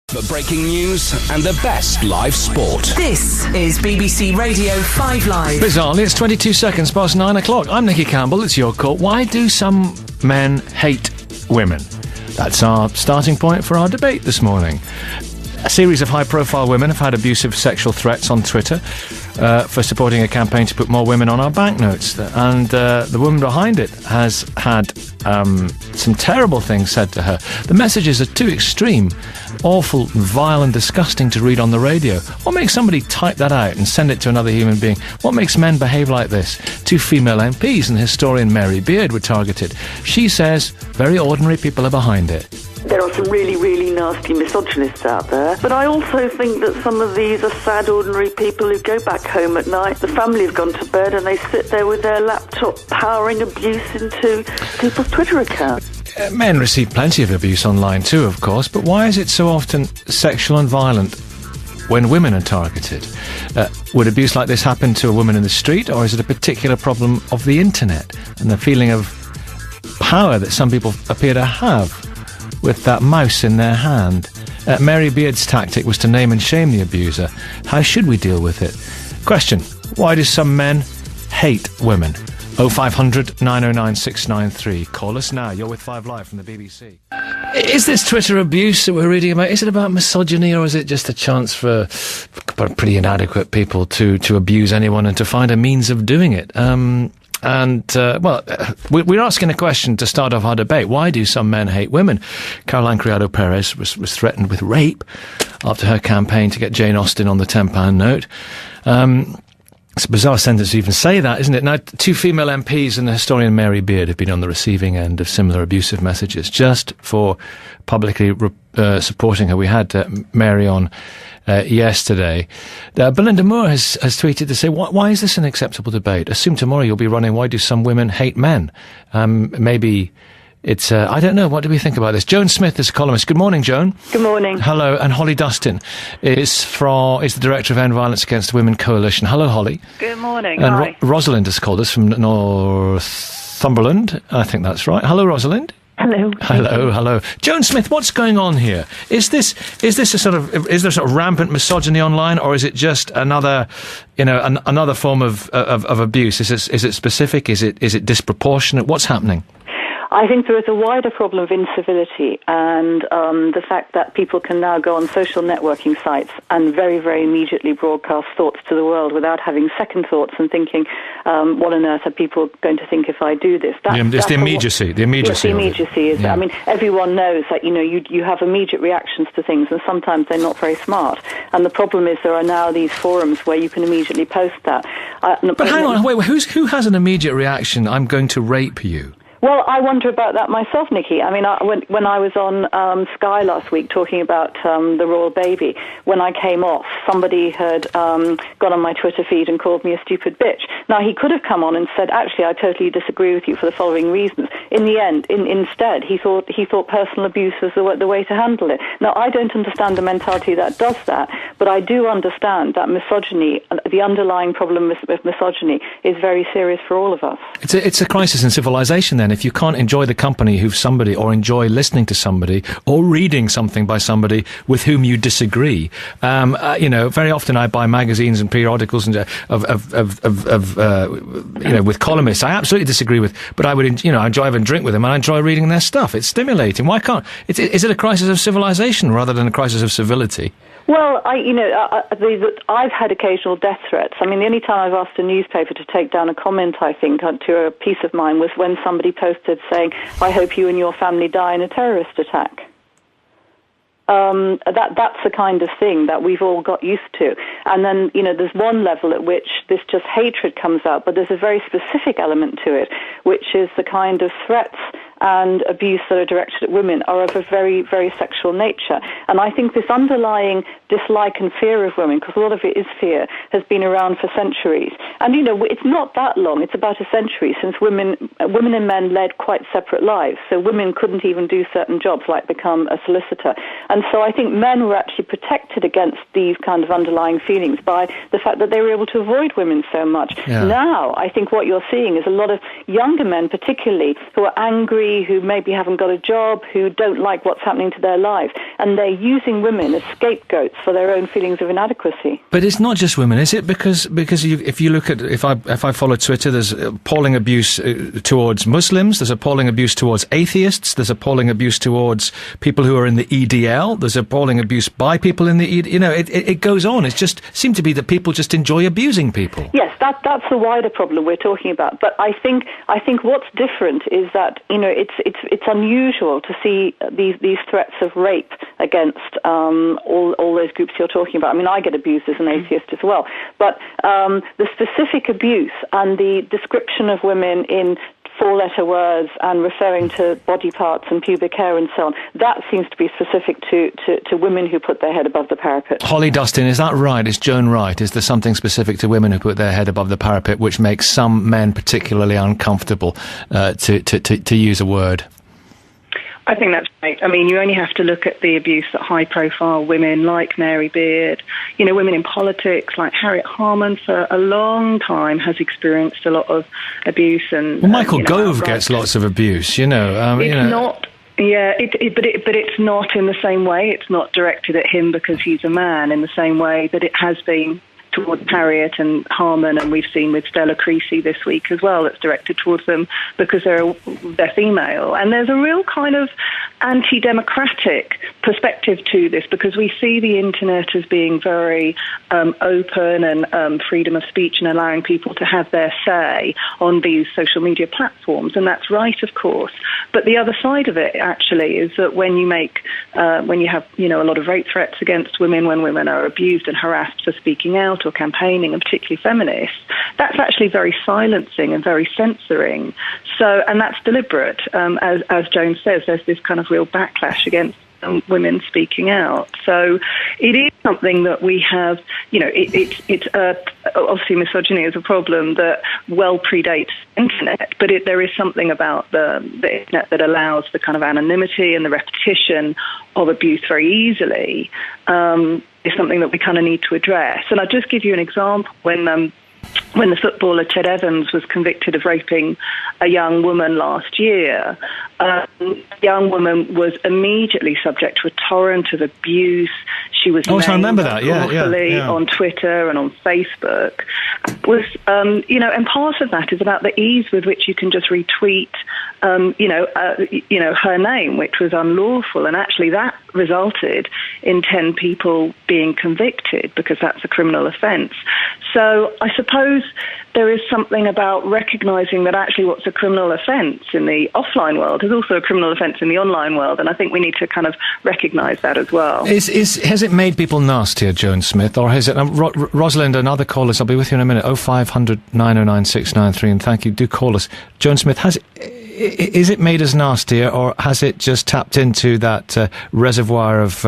The breaking news and the best live sport. This is BBC Radio 5 Live. Bizarrely, it's 22 seconds past 9 o'clock. I'm Nicky Campbell, it's your call. Why do some men hate women? That's our starting point for our debate this morning. A series of high-profile women have had abusive sexual threats on Twitter for supporting a campaign to put more women on our banknotes. And the woman behind it has had some terrible things said to her. The messages are too extreme, awful, vile and disgusting to read on the radio. What makes somebody type that out and send it to another human being? What makes men behave like this? 2 female MPs and historian Mary Beard were targeted. She says very ordinary people are behind it. There are some really, really nasty misogynists out there. But I also think that some of these are sad, ordinary people who go back home at night. The family have gone to bed and they sit there with their laptop powering abuse into people's Twitter accounts. Men receive plenty of abuse online too, of course, but why is it so often sexual and violent when women are targeted? Would abuse like this happen to a woman in the street, or is it a particular problem of the internet and the feeling of power that some people appear to have with that mouse in their hand? Mary Beard's tactic was to name and shame the abuser. How should we deal with it? Question: why do some men hate women? 0500 909 693. Call us now. You're with 5 Live from the BBC. Is this Twitter abuse that we're reading about, is it about misogyny, or is it just a chance for pretty inadequate people to abuse anyone and to find a means of doing it? We're asking a question to start off our debate. Why do some men hate women? Caroline Criado-Perez was threatened with rape after her campaign to get Jane Austen on the £10 note. It's a bizarre sentence to even say that, isn't it? Now, 2 female MPs and the historian Mary Beard have been on the receiving end of similar abusive messages just for publicly supporting her. We had Mary on yesterday. Belinda Moore has tweeted to say, why is this an acceptable debate? Assume tomorrow you'll be running, why do some women hate men? Maybe it's, I don't know, what do we think about this? Joan Smith is a columnist. Good morning, Joan. Good morning. Hello, and Holly Dustin is the Director of End Violence Against Women Coalition. Hello, Holly. Good morning, and hi. Rosalind has called us from Northumberland. I think that's right. Hello, Rosalind. Hello. Hello. Joan Smith, what's going on here? Is there sort of rampant misogyny online, or is it just another form of abuse? Is it specific? Is it disproportionate? What's happening? I think there is a wider problem of incivility and the fact that people can now go on social networking sites and very, very immediately broadcast thoughts to the world without having second thoughts and thinking, what on earth are people going to think if I do this? It's the immediacy. The immediacy. Yes, the immediacy is. Yeah. I mean, everyone knows that you have immediate reactions to things, and sometimes they're not very smart. And the problem is there are now these forums where you can immediately post that. But hang on, wait. Who has an immediate reaction? I'm going to rape you. Well, I wonder about that myself, Nikki. I mean, when I was on Sky last week talking about the royal baby, when I came off, somebody had gone on my Twitter feed and called me a stupid bitch. Now, he could have come on and said, actually, I totally disagree with you for the following reasons. In the end, instead, he thought personal abuse was the way to handle it. Now, I don't understand the mentality that does that, but I do understand that misogyny, the underlying problem with misogyny, is very serious for all of us. It's a crisis in civilization, then. If you can't enjoy the company of somebody, or enjoy listening to somebody, or reading something by somebody with whom you disagree, very often I buy magazines and periodicals and with columnists I absolutely disagree with, but I would enjoy having a drink with them, and I enjoy reading their stuff. It's stimulating. Why can't? Is it a crisis of civilization rather than a crisis of civility? Well, I've had occasional death threats. I mean, the only time I've asked a newspaper to take down a comment, I think, to a piece of mine was when somebody posted saying, I hope you and your family die in a terrorist attack. That's the kind of thing that we've all got used to. And then, there's one level at which this just hatred comes out, but there's a very specific element to it, which is the kind of threats and abuse that are directed at women are of a very, very sexual nature. And I think this underlying dislike and fear of women, because a lot of it is fear, has been around for centuries. And, it's not that long. It's about a century since women and men led quite separate lives. So women couldn't even do certain jobs like become a solicitor. And so I think men were actually protected against these kind of underlying feelings by the fact that they were able to avoid women so much. Yeah. Now, I think what you're seeing is a lot of younger men particularly who are angry family, who maybe haven't got a job, who don't like what's happening to their lives, and they're using women as scapegoats for their own feelings of inadequacy. But it's not just women, is it? Because if you look at, if I follow Twitter, there's appalling abuse towards Muslims, there's appalling abuse towards atheists, there's appalling abuse towards people who are in the EDL, there's appalling abuse by people in the it goes on. It just seems to be that people just enjoy abusing people. Yes, that's the wider problem we're talking about. But I think what's different is that it's unusual to see these threats of rape against all those groups you're talking about. I mean, I get abused as an atheist as well. But the specific abuse and the description of women in four-letter words and referring to body parts and pubic hair and so on, that seems to be specific to women who put their head above the parapet. Holly Dustin, is that right? Is Joan right? Is there something specific to women who put their head above the parapet which makes some men particularly uncomfortable to use a word? I think that's right. I mean, you only have to look at the abuse that high-profile women like Mary Beard, women in politics like Harriet Harman for a long time has experienced a lot of abuse. And Michael Gove gets lots of abuse, not. Yeah, but it's not in the same way. It's not directed at him because he's a man in the same way that it has been towards Harriet and Harman, and we've seen with Stella Creasy this week as well, that's directed towards them because they're female. And there's a real kind of anti-democratic perspective to this because we see the internet as being very open and freedom of speech and allowing people to have their say on these social media platforms, and that's right, of course. But the other side of it actually is that when you have a lot of rape threats against women, when women are abused and harassed for speaking out or campaigning, and particularly feminists, that's actually very silencing and very censoring. So, and that's deliberate. As Joan says, there's this kind of real backlash against women speaking out. So it is something that we have, it's obviously misogyny is a problem that well predates the internet, but there is something about the internet that allows the kind of anonymity and the repetition of abuse very easily. Is something that we kind of need to address. And I'll just give you an example. When the footballer Ted Evans was convicted of raping a young woman last year, the young woman was immediately subject to a torrent of abuse. She was I remember that. Yeah. On Twitter and on Facebook. It was, and part of that is about the ease with which you can just retweet, her name, which was unlawful, and actually that resulted in 10 people being convicted because that's a criminal offence. So I suppose there is something about recognising that actually what's a criminal offence in the offline world is also a criminal offence in the online world, and I think we need to kind of recognise that as well. Has it made people nastier, Joan Smith, or has it... Rosalind and other callers, I'll be with you in a minute, 0500 909 693, and thank you, do call us. Joan Smith, is it made us nastier, or has it just tapped into that reservoir of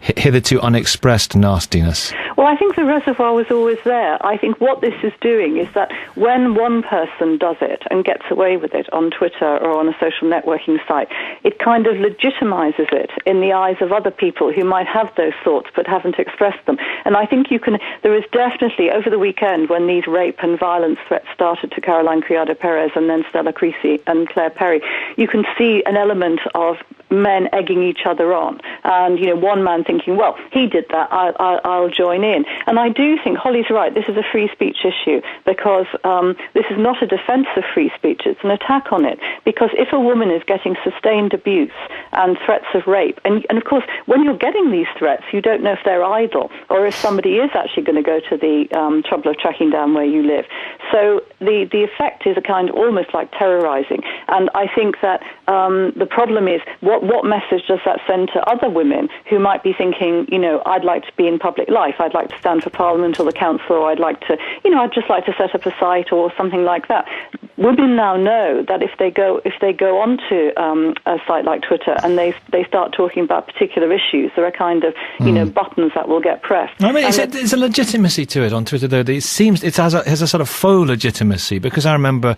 hitherto unexpressed nastiness? Well, I think the reservoir was always there. I think what this is doing is that when one person does it and gets away with it on Twitter or on a social networking site, it kind of legitimizes it in the eyes of other people who might have those thoughts but haven't expressed them. And I think there is definitely, over the weekend, when these rape and violence threats started to Caroline Criado-Perez and then Stella Creasy and Claire Perry, you can see an element of men egging each other on, and one man thinking, well, he did that, I'll join in. And I do think Holly's right, this is a free speech issue, because this is not a defence of free speech, it's an attack on it. Because if a woman is getting sustained abuse and threats of rape, and of course when you're getting these threats you don't know if they're idle or if somebody is actually going to go to the trouble of tracking down where you live. So the effect is a kind of almost like terrorising. And I think that the problem is what message does that send to other women who might be thinking, I'd like to be in public life, I'd like to stand for Parliament or the Council, or I'd like to, I'd just like to set up a site or something like that. Women now know that if they go onto a site like Twitter and they start talking about particular issues, there are kind of buttons that will get pressed. I mean, there's a legitimacy to it on Twitter, though. It seems it has a sort of faux legitimacy, because I remember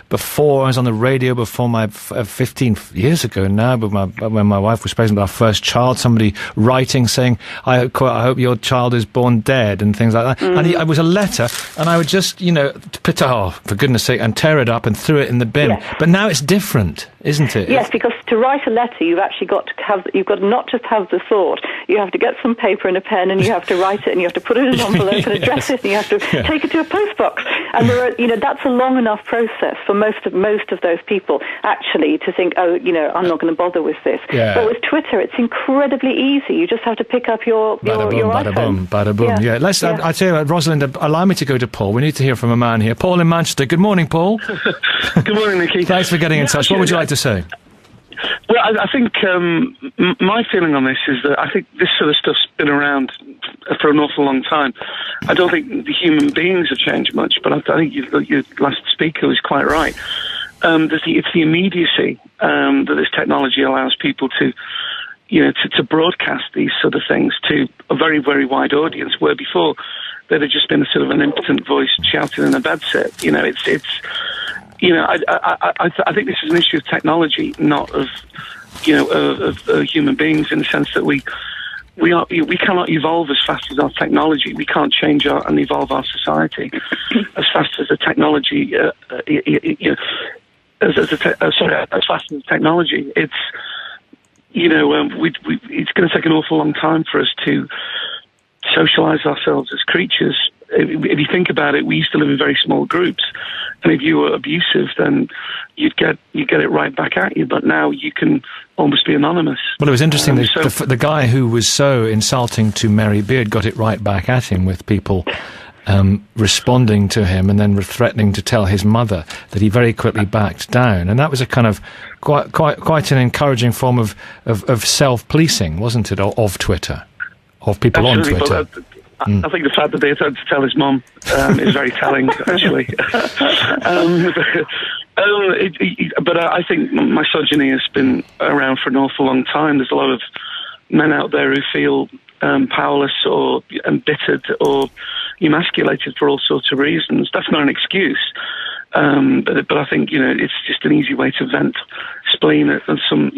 before I was on the radio, before my 15 years ago now, but when my wife was pregnant with our first child, somebody writing saying, I hope your child is born dead, and things like that. And it was a letter, and I would just, put for goodness sake, and tear it up and threw it in the bin. Yeah. But now it's different. isn't it? Yes, because to write a letter, you've actually got to not just have the thought. You have to get some paper and a pen, and you have to write it, and you have to put it in an envelope and address it, and you have to take it to a post box. And that's a long enough process for most of those people actually to think, I'm not going to bother with this. Yeah. But with Twitter, it's incredibly easy. You just have to pick up your bada boom, bada iPhone. boom, bada boom. Yeah. I tell you what, Rosalind, allow me to go to Paul. We need to hear from a man here. Paul in Manchester. Good morning, Paul. Good morning, Nicky. Thanks for getting in touch. What would you like to say? Well, I think my feeling on this is that I think this sort of stuff's been around for an awful long time. I don't think the human beings have changed much, but I think your last speaker was quite right. It's the immediacy that this technology allows people to, to broadcast these sort of things to a very, very wide audience, where before there'd have just been a sort of an impotent voice shouting in a bedsit. I think this is an issue of technology, not of human beings, in the sense that we cannot evolve as fast as our technology. We can't change and evolve our society as fast as the technology. As fast as the technology. It's it's going to take an awful long time for us to socialise ourselves as creatures. If you think about it, we used to live in very small groups, and if you were abusive, then you'd get it right back at you. But now you can almost be anonymous. Well, it was interesting. The guy who was so insulting to Mary Beard got it right back at him, with people responding to him and then threatening to tell his mother, that he very quickly backed down. And that was a kind of quite an encouraging form of self-policing, wasn't it, of Twitter, of people on Twitter. I think the fact that they had to tell his mum is very telling, actually. But I think misogyny has been around for an awful long time. There's a lot of men out there who feel powerless or embittered or emasculated for all sorts of reasons. That's not an excuse, but I think it's just an easy way to vent spleen and some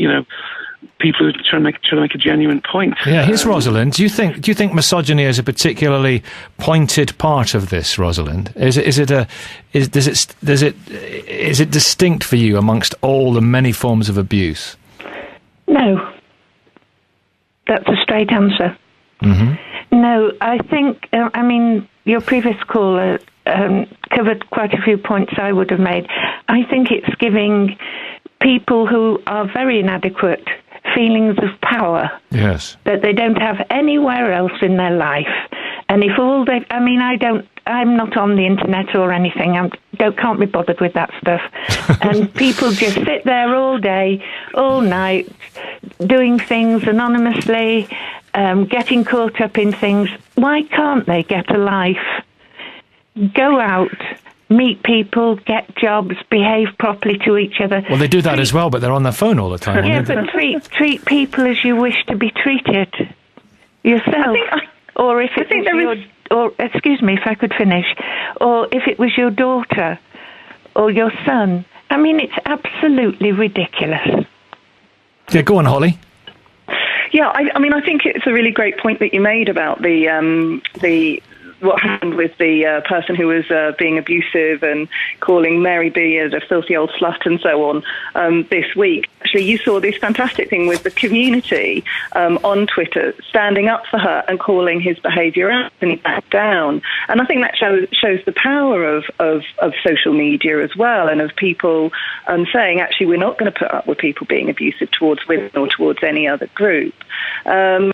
people who are trying to make a genuine point. Yeah, here's Rosalind. Do you think misogyny is a particularly pointed part of this, Rosalind? Is it distinct for you amongst all the many forms of abuse? No. That's a straight answer. Mm-hmm. No, I think, your previous caller covered quite a few points I would have made. I think it's giving people who are very inadequate feelings of power. Yes. That they don't have anywhere else in their life. And if all they... I'm not on the internet or anything. Can't be bothered with that stuff. And people just sit there all day, all night, doing things anonymously, getting caught up in things. Why can't they get a life? Go out, meet people, get jobs, behave properly to each other. Well, they do that as well, but they're on their phone all the time. Yeah, but treat people as you wish to be treated yourself. Or if it was or excuse me, if I could finish, or if it was your daughter or your son. It's absolutely ridiculous. Yeah, go on, Holly. Yeah, I think it's a really great point that you made about the what happened with the person who was being abusive and calling Mary Beard a filthy old slut and so on this week. Actually, you saw this fantastic thing with the community on Twitter standing up for her and calling his behaviour out, and he backed down. And I think that shows the power of social media as well, and of people saying, actually, we're not going to put up with people being abusive towards women or towards any other group. And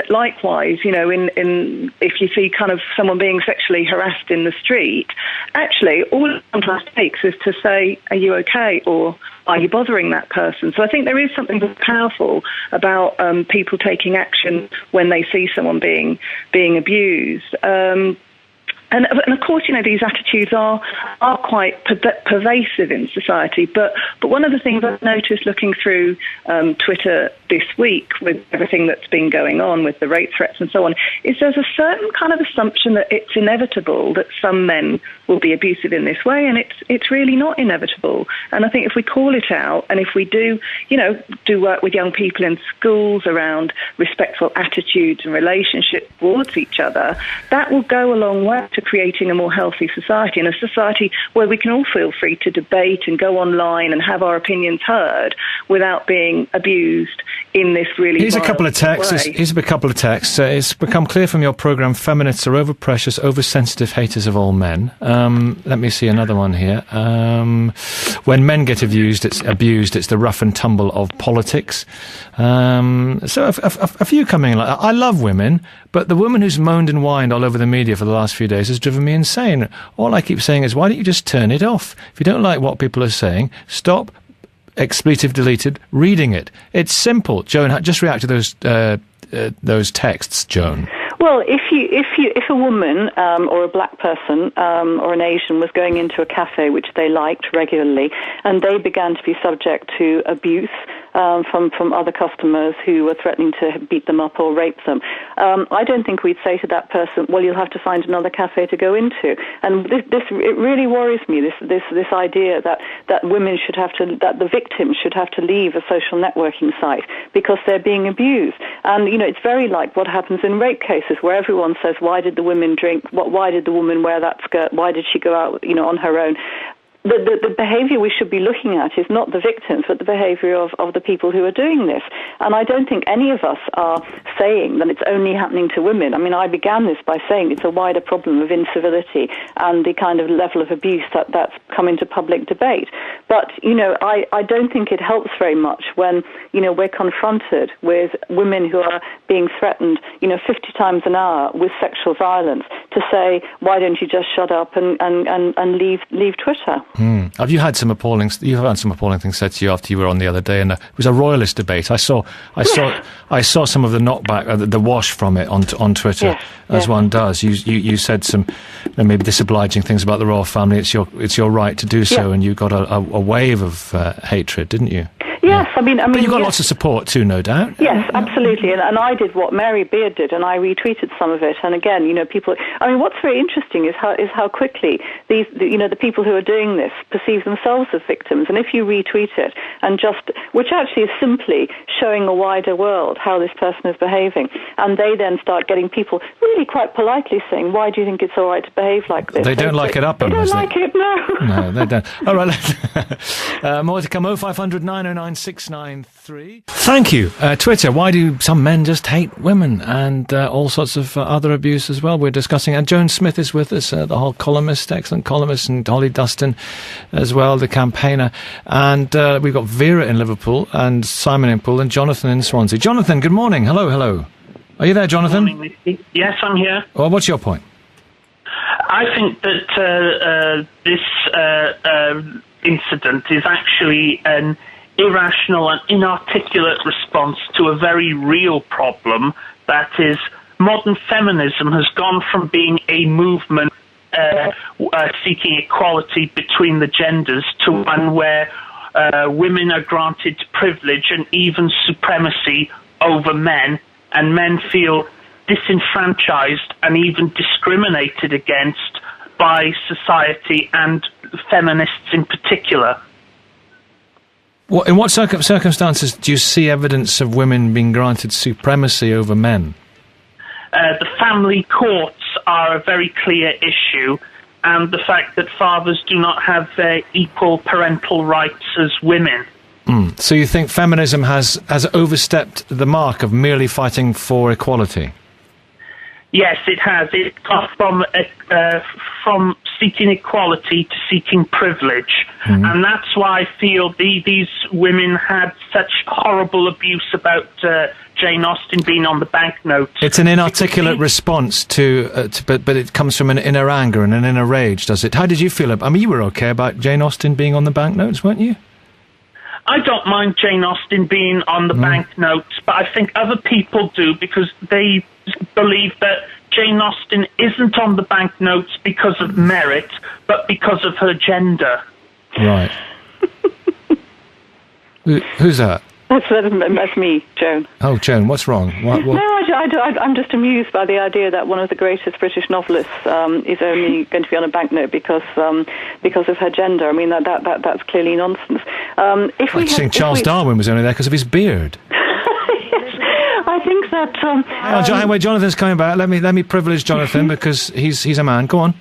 likewise, in if you see kind of someone being sexually harassed in the street, actually, all it sometimes takes is to say, are you okay? Or are you bothering that person? So I think there is something very powerful about people taking action when they see someone being abused. And of course, these attitudes are quite pervasive in society. But one of the things I've noticed looking through Twitter this week, with everything that's been going on with the rape threats and so on, is there's a certain kind of assumption that it's inevitable that some men will be abusive in this way, and it's really not inevitable. And I think if we call it out, and if we do work with young people in schools around respectful attitudes and relationships towards each other, that will go a long way to creating a more healthy society, and a society where we can all feel free to debate and go online and have our opinions heard without being abused in this really Here's a couple of texts. It's become clear from your programme feminists are over-precious, over-sensitive haters of all men. Let me see another one here. When men get abused, it's the rough and tumble of politics. So a few coming. I love women, but the woman who's moaned and whined all over the media for the last few days has driven me insane. All I keep saying is, why don't you just turn it off? If you don't like what people are saying, stop, expletive deleted, reading it. It's simple. Joan, just react to those texts, Joan. Well, if a woman or a black person or an Asian was going into a cafe which they liked regularly, and they began to be subject to abuse from other customers who were threatening to beat them up or rape them, I don't think we'd say to that person, well, you'll have to find another cafe to go into. And it really worries me, this idea that women should have to, that the victims should have to leave a social networking site because they're being abused. And, it's very like what happens in rape cases where everyone says, why did the women drink? Why did the woman wear that skirt? Why did she go out, on her own? The behaviour we should be looking at is not the victims, but the behaviour of the people who are doing this. And I don't think any of us are saying that it's only happening to women. I mean, I began this by saying it's a wider problem of incivility and the kind of level of abuse that's come into public debate. But, I don't think it helps very much when, we're confronted with women who are being threatened, 50 times an hour with sexual violence to say, why don't you just shut up and leave Twitter? Have you had some appalling? You've had some appalling things said to you after you were on the other day, and it was a royalist debate. I saw some of the knockback, the wash from it on Twitter, as one does. You said some maybe disobliging things about the royal family. It's your right to do so, and you got a wave of hatred, didn't you? Yes, I mean, but you got lots of support too, no doubt. Yes, absolutely, and I did what Mary Beard did, and I retweeted some of it. And again, people. I mean, what's very interesting is how quickly the people who are doing this perceive themselves as victims. And if you retweet it which actually is simply showing a wider world how this person is behaving, and they then start getting people really quite politely saying, "Why do you think it's all right to behave like this?" They don't like it up. They don't like it. No. No, they don't. All right, more to come. 0500 909 693. Thank you. Twitter, why do some men just hate women? And all sorts of other abuse as well we're discussing. And Joan Smith is with us, the whole columnist, excellent columnist, and Holly Dustin as well, the campaigner. And we've got Vera in Liverpool and Simon in Poole and Jonathan in Swansea. Jonathan, good morning. Hello. Are you there, Jonathan? Good morning. Yes, I'm here. Well, what's your point? I think that this incident is actually an irrational and inarticulate response to a very real problem, that is, modern feminism has gone from being a movement seeking equality between the genders to one where women are granted privilege and even supremacy over men, and men feel disenfranchised and even discriminated against by society and feminists in particular. In what circumstances do you see evidence of women being granted supremacy over men? The family courts are a very clear issue, and the fact that fathers do not have equal parental rights as women. So you think feminism has overstepped the mark of merely fighting for equality? Yes, it has. It's gone from seeking equality to seeking privilege. And that's why I feel these women had such horrible abuse about Jane Austen being on the banknotes. It's an inarticulate response but it comes from an inner anger and an inner rage, does it? How did you feel about? I mean, you were okay about Jane Austen being on the banknotes, weren't you? I don't mind Jane Austen being on the banknotes, but I think other people do, because they believe that Jane Austen isn't on the banknotes because of merit, but because of her gender. Right. Who's that? That's me, Joan. Oh, Joan, what's wrong? What? No, I'm just amused by the idea that one of the greatest British novelists is only going to be on a banknote because of her gender. I mean, that's clearly nonsense. I think Charles Darwin was only there because of his beard. I think that... Hang on, wait, Jonathan's coming back. Let me privilege Jonathan because he's a man. Go on.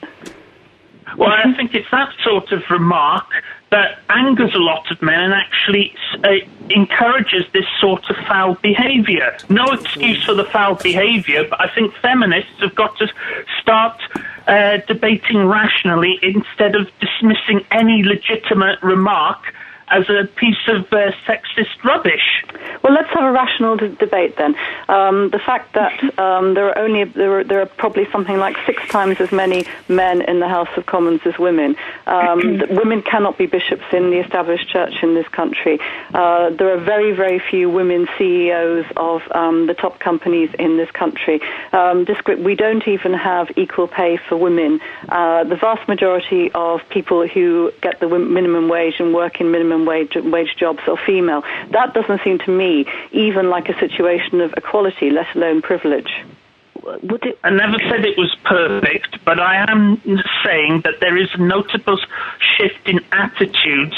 Well, I think it's that sort of remark that angers a lot of men and actually encourages this sort of foul behaviour. No excuse for the foul behaviour, but I think feminists have got to start debating rationally instead of dismissing any legitimate remark as a piece of sexist rubbish. Well, let's have a rational debate then. The fact that there are probably something like 6 times as many men in the House of Commons as women. Women cannot be bishops in the established church in this country. There are very, very few women CEOs of the top companies in this country. We don't even have equal pay for women. The vast majority of people who get the minimum wage and work in minimum wage jobs are female. That doesn't seem to me even like a situation of equality, let alone privilege. I never said it was perfect, but I am saying that there is a notable shift in attitudes,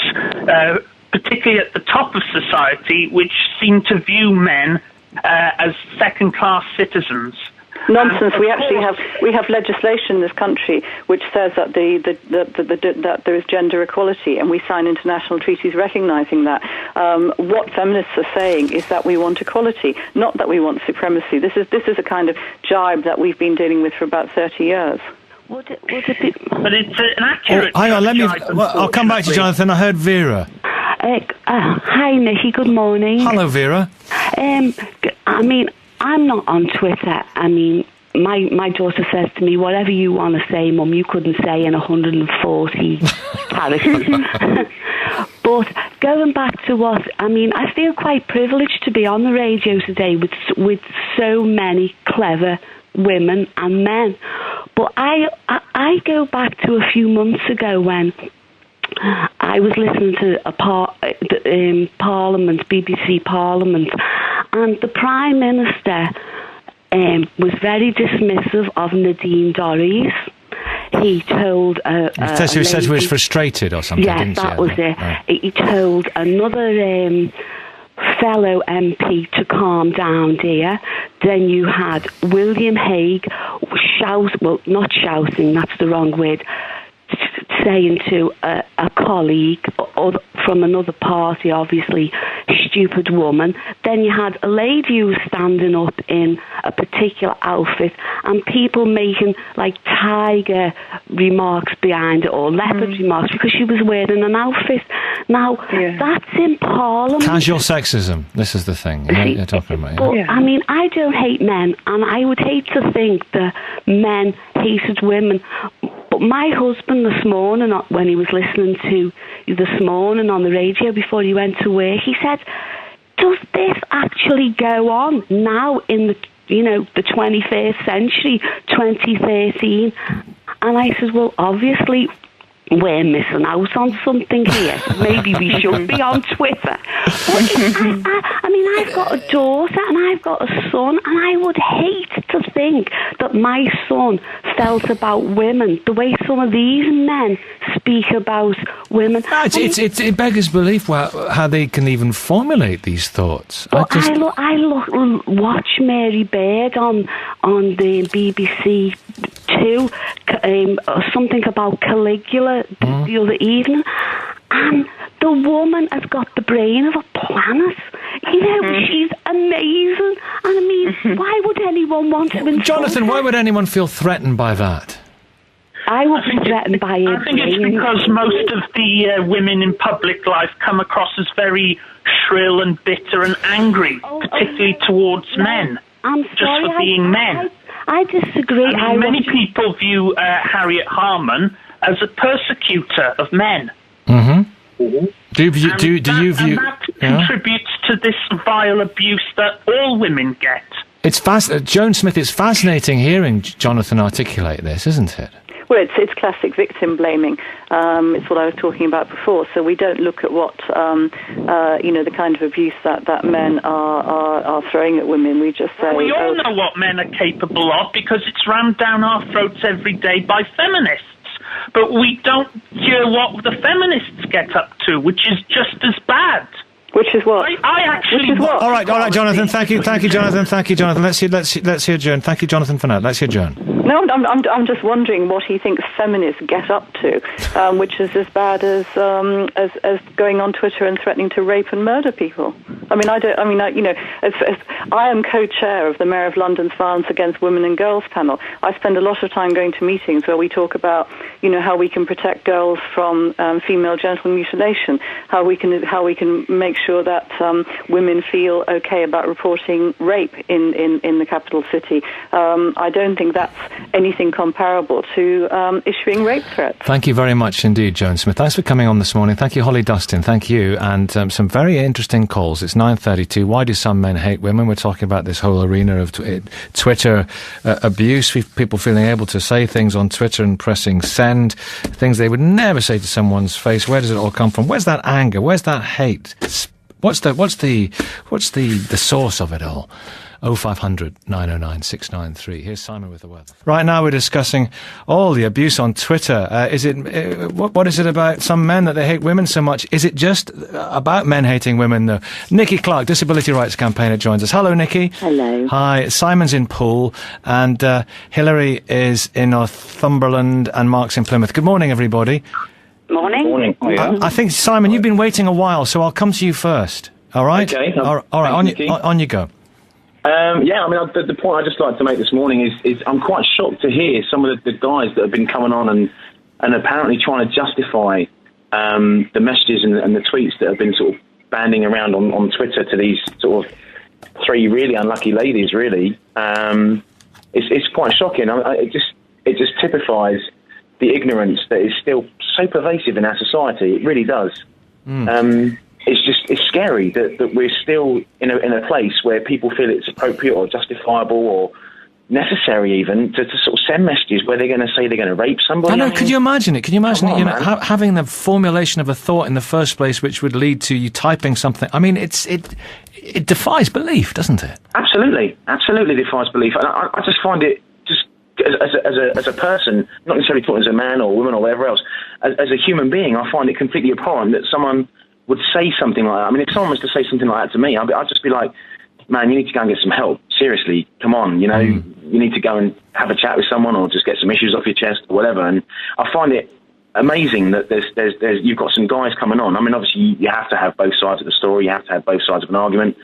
particularly at the top of society, which seem to view men as second-class citizens. Nonsense. We actually have legislation in this country which says that that there is gender equality, and we sign international treaties recognising that. What feminists are saying is that we want equality, not that we want supremacy. This is a kind of jibe that we've been dealing with for about 30 years. But it's an accurate. Hang on, I'll come back to Jonathan. I heard Vera. Hi, Nicky. Good morning. Hello, Vera. I mean, I'm not on Twitter. I mean, my daughter says to me, whatever you want to say, Mum, you couldn't say in 140 characters. But going back to I feel quite privileged to be on the radio today with so many clever women and men. But I go back to a few months ago when I was listening to Parliament, BBC Parliament, and the Prime Minister was very dismissive of Nadine Dorries. He told he said he was frustrated or something. Yes, that was it. Right. He told another fellow MP to calm down, dear. Then you had William Hague not shouting, that's the wrong word, saying to a colleague or from another party, obviously, stupid woman. Then you had a lady who was standing up in a particular outfit and people making like tiger remarks behind it or leopard remarks because she was wearing an outfit. Now, that's in Parliament. Casual sexism. This is the thing you're talking about. But, I mean, I don't hate men, and I would hate to think that men hated women. But my husband this morning, when he was listening to you this morning on the radio before he went to work, he said, does this actually go on now in the 21st century, 2013? And I said, well, obviously we're missing out on something here. Maybe we should be on Twitter. I mean, I've got a daughter and I've got a son, and I would hate to think that my son felt about women the way some of these men speak about women. It beggars belief how they can even formulate these thoughts. Well, I watch Mary Bird on the BBC Two, something about Caligula the other evening, and the woman has got the brain of a planet. She's amazing. And I mean, why would anyone want to insult Jonathan, her? why would anyone feel threatened by that? I would be threatened by it. I think it's because most of the women in public life come across as very shrill and bitter and angry, particularly towards men. I'm sorry, just for being men. I disagree. Many people view Harriet Harman as a persecutor of men. Mm-hmm. Do you view? And that contributes to this vile abuse that all women get. It's Joan Smith. It's fascinating hearing Jonathan articulate this, isn't it? Well, it's classic victim blaming. It's what I was talking about before. So we don't look at what the kind of abuse that men are throwing at women. We just say we all know what men are capable of because it's rammed down our throats every day by feminists. But we don't hear what the feminists get up to, which is just as bad. Which is what? I actually... Which is what? All right, Jonathan. Thank you, Jonathan. Let's hear Joan. Thank you, Jonathan, for now. Let's hear Joan. No, I'm just wondering what he thinks feminists get up to, which is as bad as going on Twitter and threatening to rape and murder people. I am co-chair of the Mayor of London's Violence Against Women and Girls panel. I spend a lot of time going to meetings where we talk about, how we can protect girls from female genital mutilation, how we can make sure that women feel okay about reporting rape in the capital city. I don't think that's anything comparable to issuing rape threats. Thank you very much indeed, Joan Smith. Thanks for coming on this morning. Thank you, Holly Dustin. Thank you. And some very interesting calls. It's 9:32. Why do some men hate women? We're talking about this whole arena of Twitter abuse, people feeling able to say things on Twitter and pressing send, things they would never say to someone's face. Where does it all come from? Where's that anger? Where's that hate? What's the source of it all? 0500 909 693. Here's Simon with the weather. Right now we're discussing all the abuse on Twitter. What is it about some men that they hate women so much? Is it just about men hating women, though? Nikki Clark, Disability Rights Campaigner, joins us. Hello, Nikki. Hello. Hi. Simon's in Poole, and Hilary is in Northumberland, and Mark's in Plymouth. Good morning, everybody. Morning. Morning. Oh, yeah. I think, Simon, you've been waiting a while, so I'll come to you first. All right? Okay. All right, on you go. The point I'd just like to make this morning is I'm quite shocked to hear some of the guys that have been coming on and apparently trying to justify the messages and the tweets that have been sort of banding around on Twitter to these sort of three really unlucky ladies, really. It's quite shocking. It just typifies the ignorance that is still so pervasive in our society. It really does. It's scary that we're still in a place where people feel it's appropriate or justifiable or necessary even to sort of send messages where they're going to say they're going to rape somebody. I know. Could you imagine it? Can you imagine having the formulation of a thought in the first place, which would lead to you typing something? I mean, it defies belief, doesn't it? Absolutely defies belief. And I just find it just as a person, not necessarily talking as a man or woman or whatever else, as a human being, I find it completely abhorrent that someone would say something like that. I mean, if someone was to say something like that to me, I'd just be like, man, you need to go and get some help. Seriously, come on, you need to go and have a chat with someone or just get some issues off your chest or whatever. And I find it amazing that there's you've got some guys coming on. I mean, obviously you have to have both sides of the story. You have to have both sides of an argument.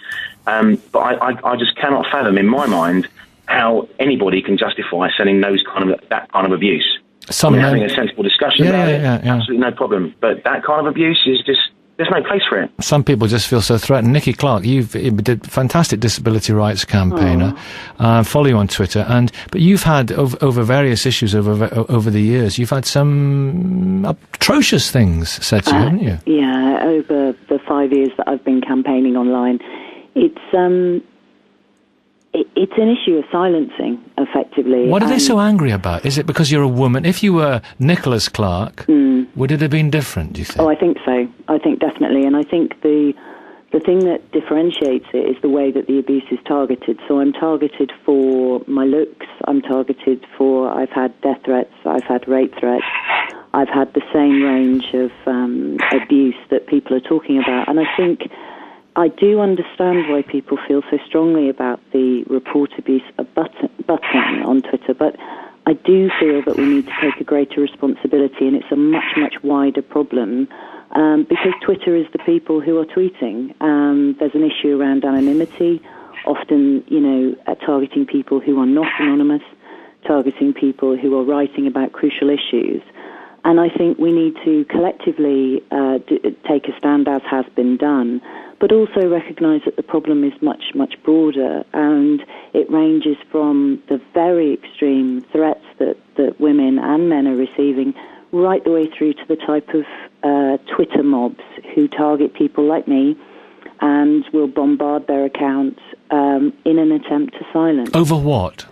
But I just cannot fathom in my mind how anybody can justify sending that kind of abuse. Having a sensible discussion about it, absolutely no problem. But that kind of abuse is just, there's no place for it. Some people just feel so threatened. Nikki Clark, you did fantastic disability rights campaigner. Follow you on Twitter, but you've had over various issues over the years. You've had some atrocious things said to you, haven't you? Yeah, over the 5 years that I've been campaigning online, it's an issue of silencing, effectively. What are they so angry about? Is it because you're a woman? If you were Nicholas Clark, would it have been different, do you think? Oh, I think so. I think definitely. And I think the thing that differentiates it is the way that the abuse is targeted. So I'm targeted for my looks. I'm targeted for, I've had death threats. I've had rape threats. I've had the same range of abuse that people are talking about. And I think I do understand why people feel so strongly about the report abuse button on Twitter, but I do feel that we need to take a greater responsibility, and it's a much, much wider problem because Twitter is the people who are tweeting. There's an issue around anonymity, often, targeting people who are not anonymous, targeting people who are writing about crucial issues. And I think we need to collectively take a stand, as has been done, but also recognise that the problem is much, much broader, and it ranges from the very extreme threats that women and men are receiving right the way through to the type of Twitter mobs who target people like me and will bombard their accounts in an attempt to silence. Over what?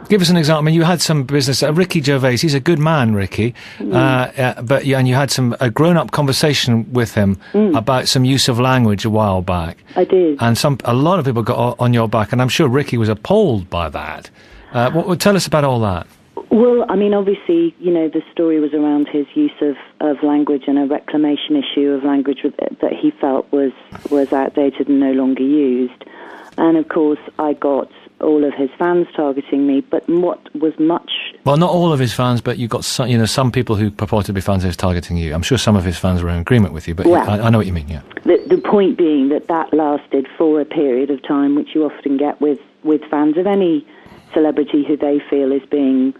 Give us an example. I mean, you had some business. Ricky Gervais, he's a good man, Ricky. And you had a grown-up conversation with him about some use of language a while back. I did. And a lot of people got on your back, and I'm sure Ricky was appalled by that. Tell us about all that. Well, I mean, obviously, the story was around his use of language and a reclamation issue of language that he felt was outdated and no longer used. And, of course, I got all of his fans targeting me, but what was much... Well, not all of his fans, but you got some people who purported to be fans of his targeting you. I'm sure some of his fans were in agreement with you, but I know what you mean, yeah. The point being that lasted for a period of time, which you often get with fans of any celebrity who they feel is being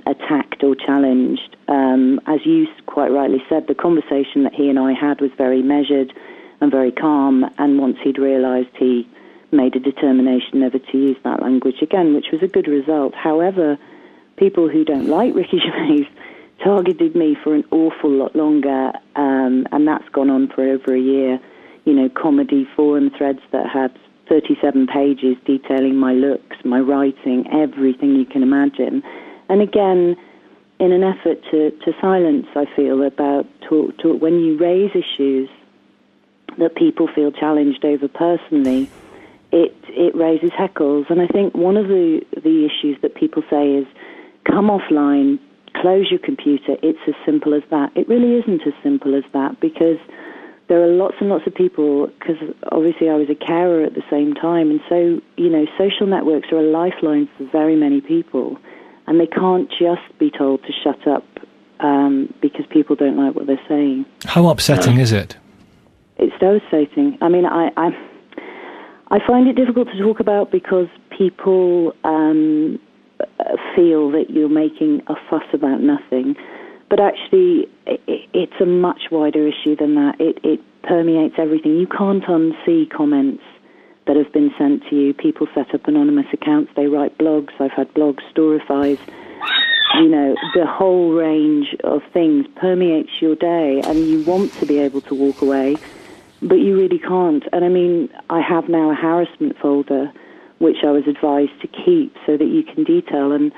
attacked or challenged. As you quite rightly said, the conversation that he and I had was very measured and very calm, and once he'd realised, he made a determination never to use that language again, which was a good result. However, people who don't like Ricky Gervais targeted me for an awful lot longer, and that's gone on for over a year. Comedy forum threads that had 37 pages detailing my looks, my writing, everything you can imagine. And again, in an effort to silence, I feel, about when you raise issues that people feel challenged over personally, it raises heckles. And I think one of the issues that people say is, come offline, close your computer, it's as simple as that. It really isn't as simple as that, because there are lots and lots of people, because obviously I was a carer at the same time, and so, social networks are a lifeline for very many people, and they can't just be told to shut up because people don't like what they're saying. How upsetting is it? It's devastating. I mean, I find it difficult to talk about because people feel that you're making a fuss about nothing. But actually, it's a much wider issue than that. It permeates everything. You can't unsee comments that have been sent to you. People set up anonymous accounts. They write blogs. I've had blogs, Storyfies. The whole range of things permeates your day, and you want to be able to walk away, but you really can't. And I mean, I have now a harassment folder, which I was advised to keep so that you can detail. And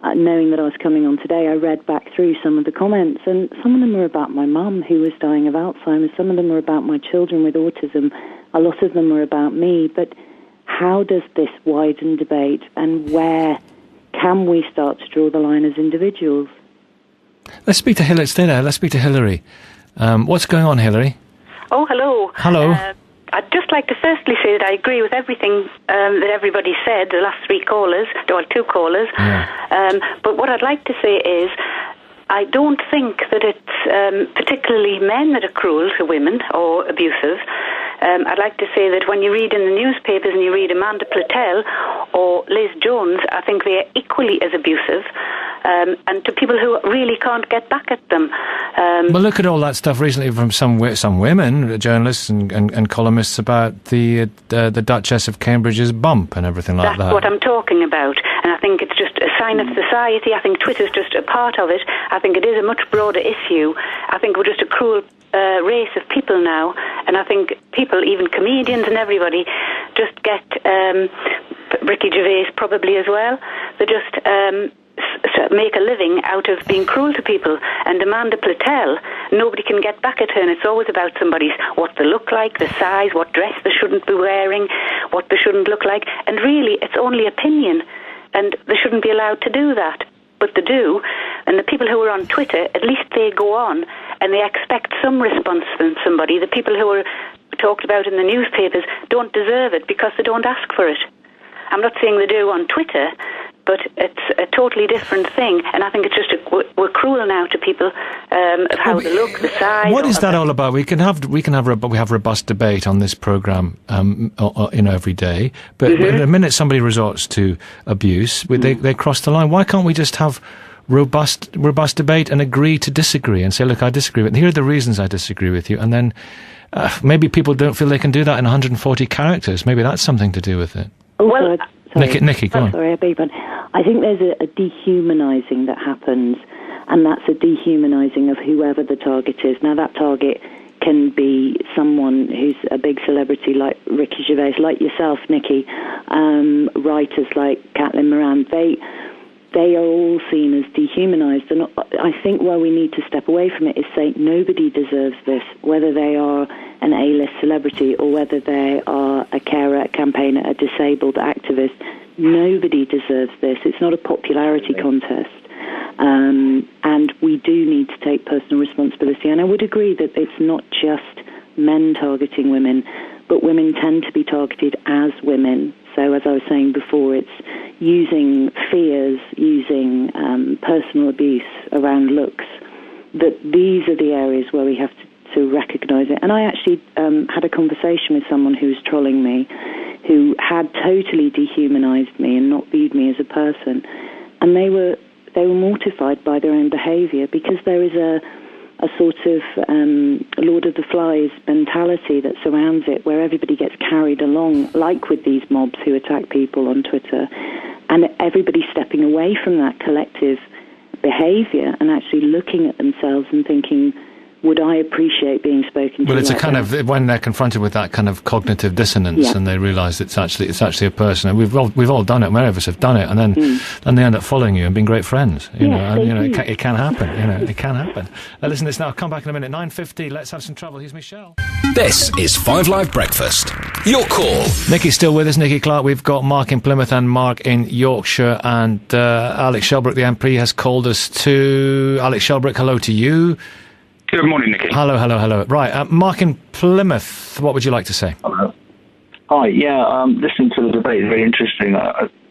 knowing that I was coming on today, I read back through some of the comments, and some of them were about my mum, who was dying of Alzheimer's. Some of them were about my children with autism. A lot of them were about me. But how does this widen debate, and where can we start to draw the line as individuals? Let's speak to Hillary. Stay there. Let's speak to Hillary. What's going on, Hillary? Oh, hello. Hello. I'd just like to firstly say that I agree with everything that everybody said, the last two callers. Yeah. But what I'd like to say is, I don't think that it's particularly men that are cruel to women or abusive. I'd like to say that when you read in the newspapers and you read Amanda Platel or Liz Jones, I think they are equally as abusive, and to people who really can't get back at them. Well, look at all that stuff recently from some women, journalists and columnists, about the Duchess of Cambridge's bump and everything like that. That's what I'm talking about, and I think it's just a sign of society. I think Twitter's just a part of it. I think it is a much broader issue. I think we're just a cruel race of people now, and I think people, even comedians and everybody, just get Ricky Gervais probably as well. They just make a living out of being cruel to people. And Amanda Platel, nobody can get back at her, and it's always about what they look like, the size, what dress they shouldn't be wearing, what they shouldn't look like, and really it's only opinion, and they shouldn't be allowed to do that. But they do, and the people who are on Twitter, at least they go on and they expect some response from somebody. The people who are talked about in the newspapers don't deserve it because they don't ask for it. I'm not saying they do on Twitter, but it's a totally different thing, and I think it's just we're cruel now to people of how they look, the size. What is that all about? We have robust debate on this program, every day. But the minute somebody resorts to abuse, they cross the line. Why can't we just have robust debate and agree to disagree and say, look, I disagree with you. Here are the reasons I disagree with you, and then maybe people don't feel they can do that in 140 characters. Maybe that's something to do with it. Well, Nikki, go on. Sorry, I beg your pardon. I think there's a dehumanising that happens, and that's a dehumanising of whoever the target is. Now, that target can be someone who's a big celebrity like Ricky Gervais, like yourself, Nikki, writers like Caitlin Moran. They are all seen as dehumanised, and I think where we need to step away from it is say nobody deserves this, whether they are an A-list celebrity or whether they are a carer, a campaigner, a disabled activist. nobody deserves this. It's not a popularity contest. And we do need to take personal responsibility. And I would agree that it's not just men targeting women, but women tend to be targeted as women. So as I was saying before, it's using fears, using personal abuse around looks, that these are the areas where we have to recognise it. And I actually had a conversation with someone who was trolling me, who had totally dehumanised me and not viewed me as a person. And they were mortified by their own behaviour, because there is a sort of Lord of the Flies mentality that surrounds it, where everybody gets carried along, like with these mobs who attack people on Twitter, and everybody's stepping away from that collective behaviour and actually looking at themselves and thinking, would I appreciate being spoken to? Well, it's like a kind that? of, when they're confronted with that kind of cognitive dissonance, and they realise it's actually a person. And we've all done it. Many of us have done it, and then they end up following you and being great friends. You know, and it can happen. You know, it can happen. Listen to this now. I'll come back in a minute. 9:50. Let's have some trouble. Here's Michelle. This is 5 Live Breakfast. Your call. Nikki's still with us. Nikki Clark. We've got Mark in Plymouth and Mark in Yorkshire, and Alex Shelbrooke, the MP, has called us to. Alex Shelbrooke, hello to you. Good morning, Nicky. Hello. Right, Mark in Plymouth, what would you like to say? Hello. Hi, listening to the debate is very interesting.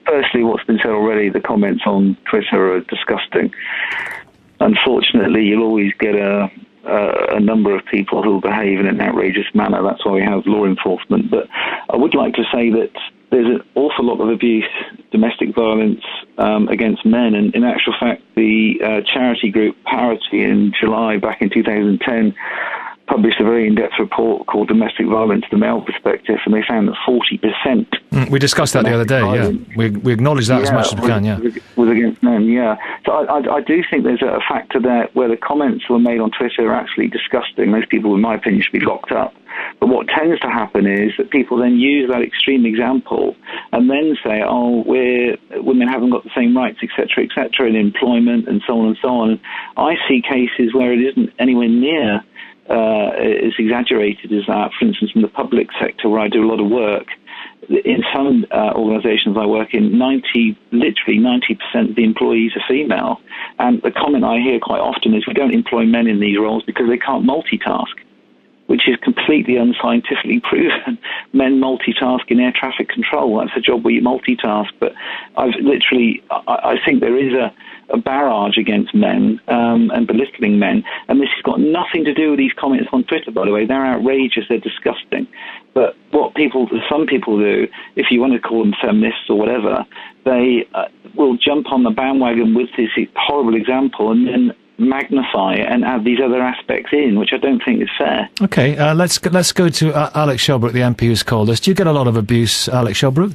Firstly, what's been said already, the comments on Twitter are disgusting. Unfortunately, you'll always get a number of people who behave in an outrageous manner. That's why we have law enforcement. But I would like to say that there's an awful lot of abuse, domestic violence against men. And in actual fact, the charity group Parity in July back in 2010 published a very in-depth report called Domestic Violence, the Male Perspective, and they found that 40%... we discussed that the other day, We acknowledge that as much as we can, was against men, So I do think there's a factor there where the comments were made on Twitter are actually disgusting. Those people, in my opinion, should be locked up. But what tends to happen is that people then use that extreme example and then say, women haven't got the same rights, etc., in employment and so on and so on. I see cases where it isn't anywhere near as exaggerated as that. For instance, in the public sector, where I do a lot of work, in some organisations I work in, literally 90% of the employees are female. And the comment I hear quite often is, we don't employ men in these roles because they can't multitask, which is completely unscientifically proven. Men multitask in air traffic control. That's a job where you multitask. But I think there is a barrage against men and belittling men. And this has got nothing to do with these comments on Twitter, by the way. They're outrageous. They're disgusting. But what some people do, if you want to call them feminists or whatever, they will jump on the bandwagon with this horrible example and then magnify it and add these other aspects in, which I don't think is fair. Okay, let's go to Alex Shelbrooke, the MP who's called us. Do you get a lot of abuse, Alex Shelbrooke?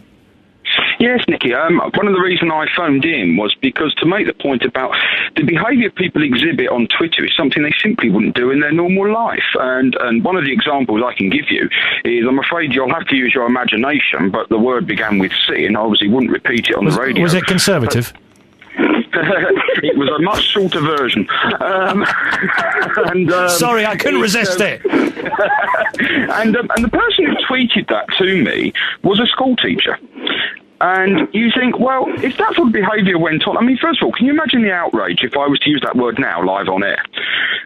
Yes, Nicky. One of the reasons I phoned in was because to make the point about the behaviour people exhibit on Twitter is something they simply wouldn't do in their normal life. And one of the examples I can give you is, I'm afraid you'll have to use your imagination, but the word began with C, and I obviously wouldn't repeat it on the radio. Was it conservative? It was a much shorter version. Sorry, I couldn't resist it. And the person who tweeted that to me was a school teacher. And you think, well, if that sort of behaviour went on, I mean, first of all, can you imagine the outrage if I was to use that word now, live on air?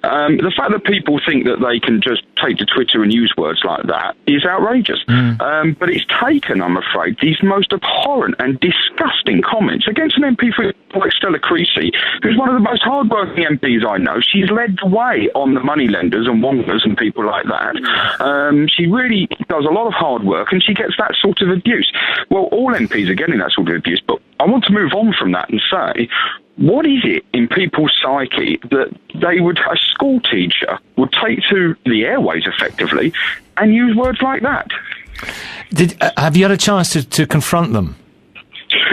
The fact that people think that they can just take to Twitter and use words like that is outrageous. But it's taken, I'm afraid, these most abhorrent and disgusting comments against an MP like Stella Creasy, who's one of the most hard-working MPs I know. She's led the way on the moneylenders and wongers and people like that. She really does a lot of hard work, and she gets that sort of abuse. Well, all MPs are getting that sort of abuse, but I want to move on from that and say, what is it in people's psyche that a school teacher would take to the airways effectively and use words like that? Have you had a chance to confront them?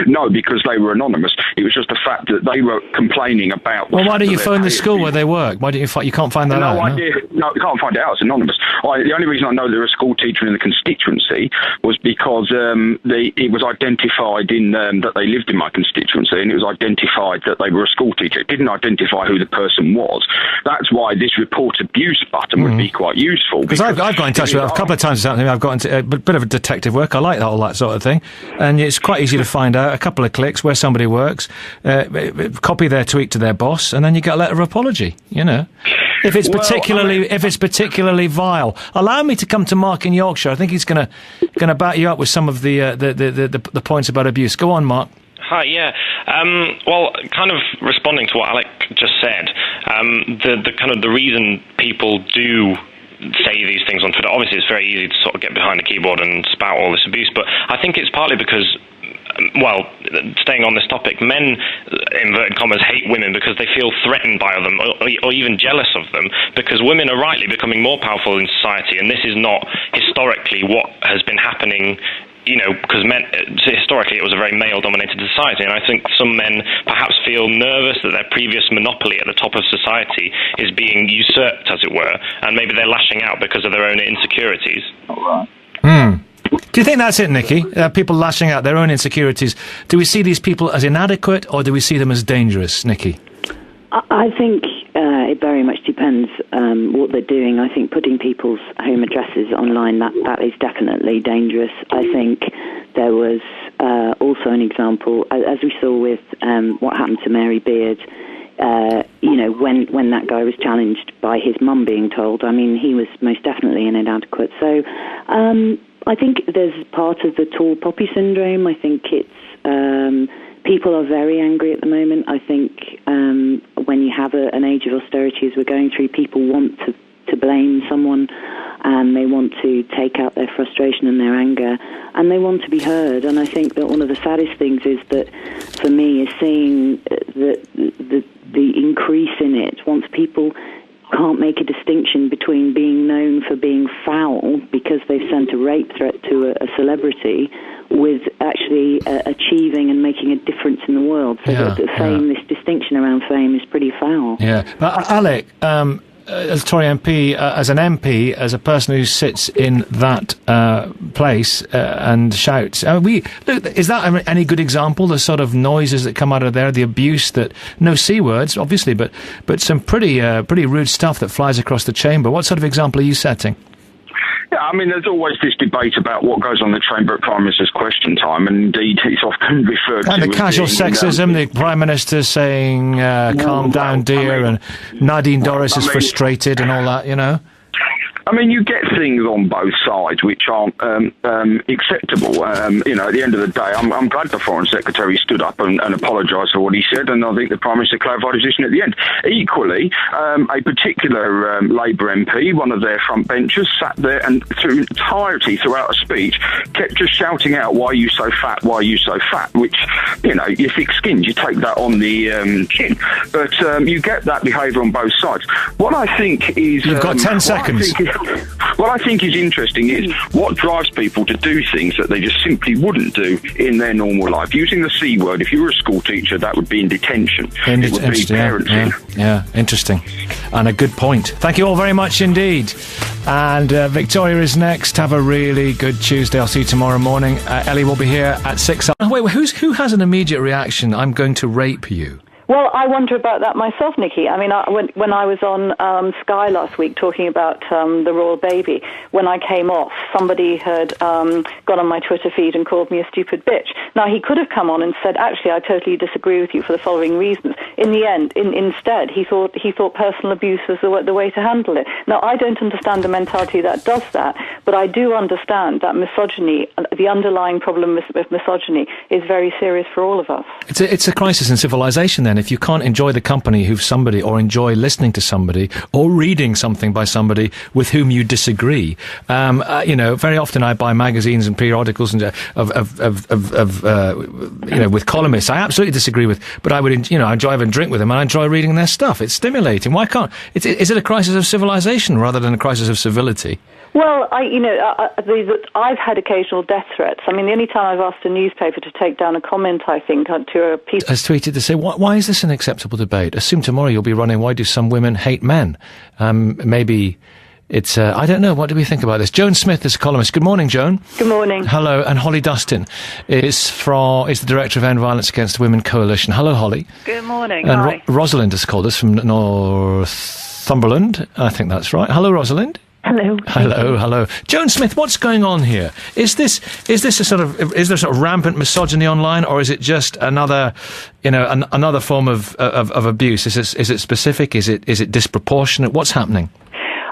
No, because they were anonymous. It was just the fact that they were complaining about... Well, why don't you phone the school where they work? Why don't you can't find that out? No, you can't find it out. It's anonymous. The only reason I know they're a school teacher in the constituency was because it was identified that they lived in my constituency, and it was identified that they were a school teacher. It didn't identify who the person was. That's why this report abuse button would be quite useful. Because I've got in touch with her a couple of times. I've got into a bit of a detective work. I like all that sort of thing, and it's quite easy to find out a couple of clicks where somebody works, copy their tweet to their boss, and then you get a letter of apology, you know. If it's particularly vile, allow me to come to Mark in Yorkshire. I think he's going to back you up with some of the points about abuse. Go on, Mark. Hi, yeah. Well, kind of responding to what Alec just said, the reason people do say these things on Twitter, obviously it's very easy to sort of get behind the keyboard and spout all this abuse, but I think it's partly because, well, staying on this topic, men, inverted commas, hate women because they feel threatened by them or even jealous of them, because women are rightly becoming more powerful in society, and this is not historically what has been happening. You know, because historically it was a very male-dominated society, and I think some men perhaps feel nervous that their previous monopoly at the top of society is being usurped, as it were, and maybe they're lashing out because of their own insecurities. All right. Do you think that's it, Nikki? People lashing out their own insecurities. Do we see these people as inadequate, or do we see them as dangerous, Nikki? I think it very much depends what they're doing. I think putting people's home addresses online, that is definitely dangerous. I think there was also an example, as we saw with what happened to Mary Beard, when that guy was challenged by his mum being told, I mean, he was most definitely inadequate. So I think there's part of the tall poppy syndrome. I think it's... people are very angry at the moment. I think when you have an age of austerity as we're going through, people want to blame someone, and they want to take out their frustration and their anger, and they want to be heard. And I think that one of the saddest things is that, for me, is seeing the increase in it. Once people can't make a distinction between being known for being foul because they've sent a rape threat to a celebrity with actually achieving and making a difference in the world. So this distinction around fame is pretty foul. Yeah. But Alec, as a Tory MP, as an MP, as a person who sits in that place and shouts, is that any good example, the sort of noises that come out of there, the abuse that, no C words, obviously, but some pretty rude stuff that flies across the chamber? What sort of example are you setting? Yeah, I mean, there's always this debate about what goes on the chamber at Prime Minister's question time, and indeed it's often referred to... And the casual sexism, the Prime Minister saying, calm down, dear, and Nadine Dorries is frustrated and all that, you know? I mean, you get things on both sides which aren't acceptable. At the end of the day, I'm glad the Foreign Secretary stood up and apologised for what he said, and I think the Prime Minister clarified his position at the end. Equally, a particular Labour MP, one of their front benchers, sat there and throughout a speech, kept just shouting out, "Why are you so fat? Why are you so fat?" Which, you're thick-skinned, you take that on the chin. But you get that behaviour on both sides. What I think is... You've got 10 seconds. What I think is interesting is what drives people to do things that they just simply wouldn't do in their normal life. Using the C word, if you were a school teacher, that would be in detention. It would be parenting. Yeah, interesting. And a good point. Thank you all very much indeed. And Victoria is next. Have a really good Tuesday. I'll see you tomorrow morning. Ellie will be here at 6. Wait, who has an immediate reaction? I'm going to rape you. Well, I wonder about that myself, Nikki. I mean, when I was on Sky last week talking about the royal baby, when I came off, somebody had gone on my Twitter feed and called me a stupid bitch. Now, he could have come on and said, actually, I totally disagree with you for the following reasons. In the end, instead, he thought personal abuse was the way to handle it. Now, I don't understand the mentality that does that, but I do understand that misogyny, the underlying problem with misogyny, is very serious for all of us. It's a crisis in civilization, then. If you can't enjoy the company of somebody, or enjoy listening to somebody, or reading something by somebody with whom you disagree, very often I buy magazines and periodicals and with columnists I absolutely disagree with, but I would enjoy having a drink with them, and I enjoy reading their stuff. It's stimulating. Why can't? Is it a crisis of civilization rather than a crisis of civility? Well, I've had occasional death threats. I mean, the only time I've asked a newspaper to take down a comment, I think, to a piece... Has tweeted to say, why is this an acceptable debate? Assume tomorrow you'll be running, why do some women hate men? Maybe it's, I don't know, what do we think about this? Joan Smith is a columnist. Good morning, Joan. Good morning. Hello, and Holly Dustin is the Director of End Violence Against Women Coalition. Hello, Holly. Good morning, and Rosalind has called us from Northumberland. I think that's right. Hello, Rosalind. Hello. Joan Smith, what's going on here? Is there sort of rampant misogyny online, or is it just another form of abuse? Is it specific? Is it disproportionate? What's happening?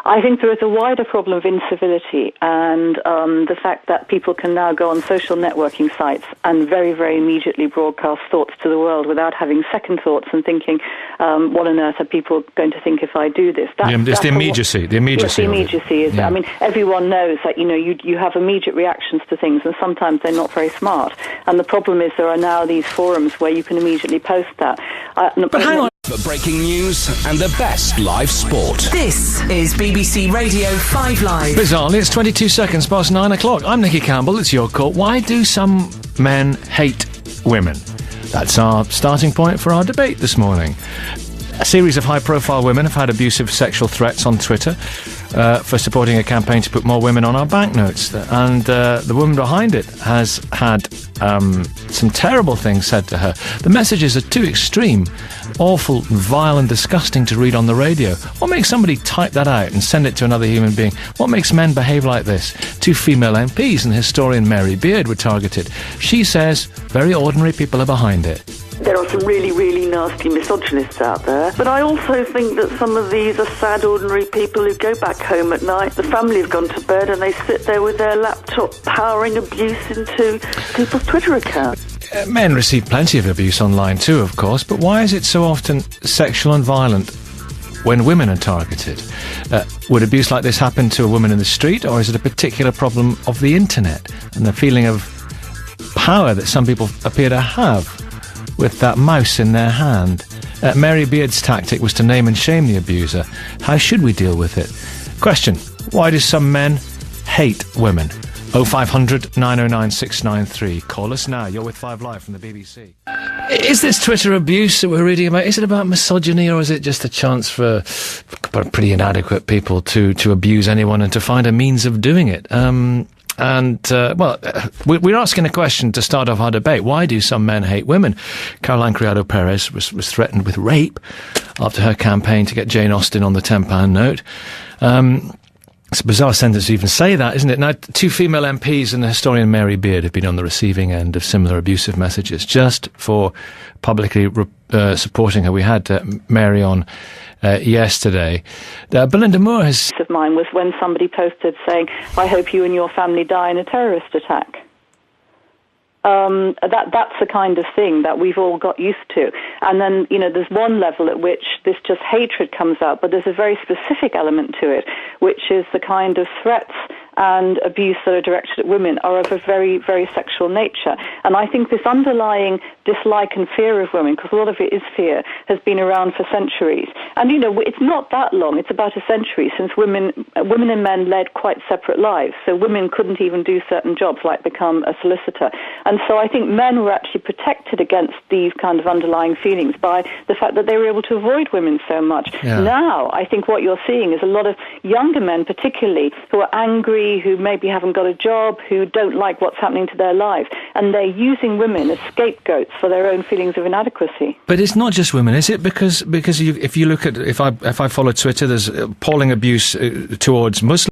I think there is a wider problem of incivility and the fact that people can now go on social networking sites and very, very immediately broadcast thoughts to the world without having second thoughts and thinking, what on earth are people going to think if I do this? It's the immediacy. The immediacy is. I mean, everyone knows that you have immediate reactions to things, and sometimes they're not very smart. And the problem is there are now these forums where you can immediately post that. But hang on. For breaking news and the best live sport. This is BBC Radio 5 Live. Bizarrely, it's 22 seconds past 9 o'clock. I'm Nicky Campbell, it's your call. Why do some men hate women? That's our starting point for our debate this morning. A series of high-profile women have had abusive sexual threats on Twitter for supporting a campaign to put more women on our banknotes. And the woman behind it has had some terrible things said to her. The messages are too extreme, awful, vile and disgusting to read on the radio. What makes somebody type that out and send it to another human being? What makes men behave like this? 2 female MPs and historian Mary Beard were targeted. She says very ordinary people are behind it. There are some really, really nasty misogynists out there. But I also think that some of these are sad, ordinary people who go back home at night. The family have gone to bed and they sit there with their laptop powering abuse into people's Twitter accounts. Men receive plenty of abuse online too, of course, but why is it so often sexual and violent when women are targeted? Would abuse like this happen to a woman in the street, or is it a particular problem of the internet and the feeling of power that some people appear to have with that mouse in their hand? Mary Beard's tactic was to name and shame the abuser. How should we deal with it? Question: why do some men hate women? 0500 909 693. Call us now. You're with 5 Live from the BBC. Is this Twitter abuse that we're reading about, is it about misogyny, or is it just a chance for pretty inadequate people to abuse anyone and to find a means of doing it? We're asking a question to start off our debate. Why do some men hate women? Caroline Criado-Perez was threatened with rape after her campaign to get Jane Austen on the £10 note. It's a bizarre sentence to even say that, isn't it? Now, 2 female MPs and the historian Mary Beard have been on the receiving end of similar abusive messages just for publicly supporting her. We had Mary on yesterday. Belinda Moore has... of mine was when somebody posted saying, I hope you and your family die in a terrorist attack. That's the kind of thing that we've all got used to. And then, there's one level at which this just hatred comes out, but there's a very specific element to it, which is the kind of threats and abuse that are directed at women are of a very, very sexual nature. And I think this underlying dislike and fear of women, because a lot of it is fear, has been around for centuries. And, it's not that long. It's about a century since women and men led quite separate lives. So women couldn't even do certain jobs like become a solicitor. And so I think men were actually protected against these kind of underlying feelings by the fact that they were able to avoid women so much. Yeah. Now, I think what you're seeing is a lot of younger men particularly who are angry, who maybe haven't got a job, who don't like what's happening to their lives, and they're using women as scapegoats for their own feelings of inadequacy. But it's not just women, is it? Because if you look at, if I follow Twitter, there's appalling abuse towards Muslims.